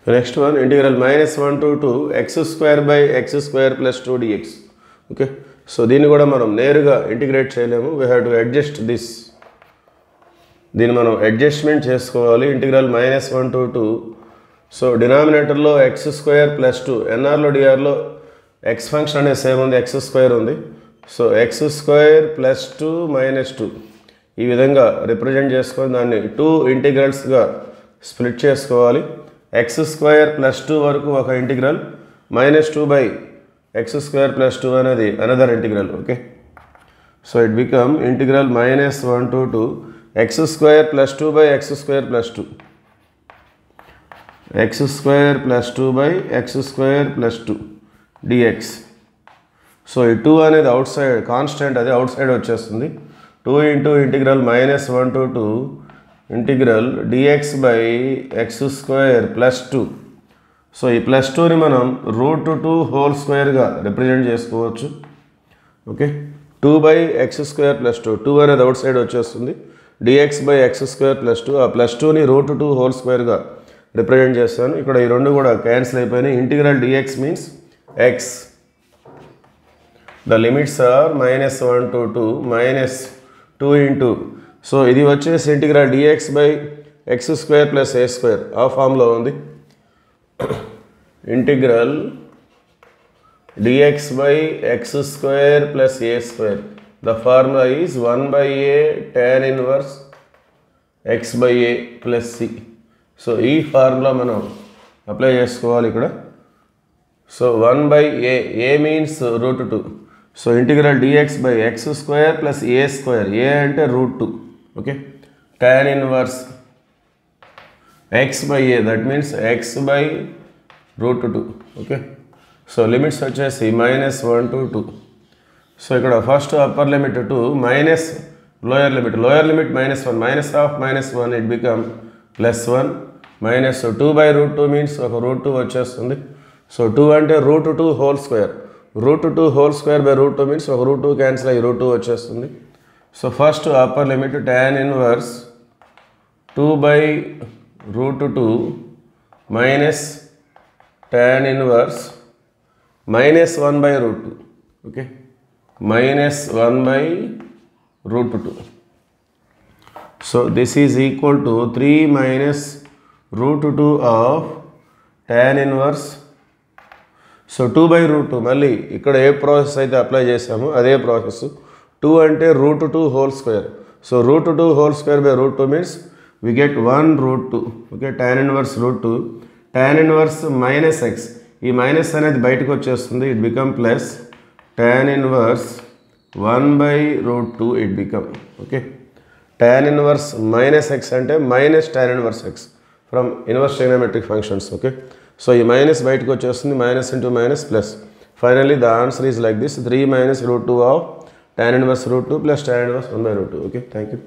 Next one, integral minus 1 to 2 x square by x square plus 2 dx. Okay, so దీన్ని కూడా మనం నేరుగా integrate చేయలేము. We have to adjust this. దీన్ని మనం అడ్జస్ట్మెంట్ చేసుకోవాలి. Integral minus 1 to 2. సో డినామినేటర్లో x square plus 2, nrలో drలో x ఫంక్షన్ అనేది సేమ్ ఉంది, x square ఉంది. So x square plus 2 minus 2 ఈ విధంగా రిప్రజెంట్ చేసుకొని దాన్ని 2 ఇంటిగ్రల్స్గా స్ప్లిట్ చేసుకోవాలి. x square plus 2 వరకు ఒక integral, minus 2 by x square plus 2 అనేది another integral. Okay, so it become integral minus 1 to 2 x square plus 2 by x square plus 2, x square plus 2 by x square plus 2 dx. So ఈ 2 అనేది out side constant, అది out side వచ్చేస్తుంది. 2 into integral minus 1 to 2 integral dx by x square plus 2. So ఈ plus 2ని మనం √2 whole స్క్వేర్గా represent చేసుకోవచ్చు. Okay, 2 by x square plus 2, 2 అనేది out side వచ్చేస్తుంది. dx by x square plus 2, ఆ plus 2ని √2 హోల్ స్క్వేర్గా రిప్రజెంట్ చేస్తాను. ఇక్కడ ఈ రెండు కూడా క్యాన్సిల్ అయిపోయినాయి. Integral dx means x. The limits are minus 1 to 2 minus 2 into, so ఇది వచ్చేసి integral dx by x square plus a square ఆ ఫామ్లో ఉంది. Integral dx by x square plus a square, the formula is 1 by a tan inverse x by a plus c. So ఈ formula మనం apply చేసుకోవాలి ఇక్కడ. So 1 by a means √2. So integral dx by x square plus a square, a అంటే √2. Okay, tan inverse x by a, that means x by √2. Okay, so limits వచ్చేసి minus 1 to 2. So ఇక్కడ first upper limit 2 minus lower limit -1, minus of -1 it become +1 minus 2 by √2 means ఒక √2 వచ్చేస్తుంది. So 2 అంటే √2 whole square, √2 whole square by √2 means ఒక √2 cancel అయ్యి √2 వచ్చేస్తుంది. So first upper limit tan inverse 2 by √2 minus tan inverse -1 by √2. Okay, -1 by √2. So this is equal to 3 minus √2 of tan inverse. So 2 by √2, మళ్ళీ ఇక్కడ ఏ process అయితే apply చేసామో అదే process. 2 అంటే √2 whole square, so √2 whole square by √2 means we get 1 √2. Okay, tan inverse √2, tan inverse -x, ఈ minus అనేది బయటకు వచ్చేస్తుంది, it become plus tan inverse 1 by √2 it become. Okay, tan inverse -x అంటే minus tan inverse x from inverse trigonometric functions. Okay, so ఈ minus బయటకు వచ్చేస్తుంది, minus into minus plus. Finally the answer is like this, 3 minus √2 of tan inverse √2 plus tan inverse 1 by √2. Okay, thank you.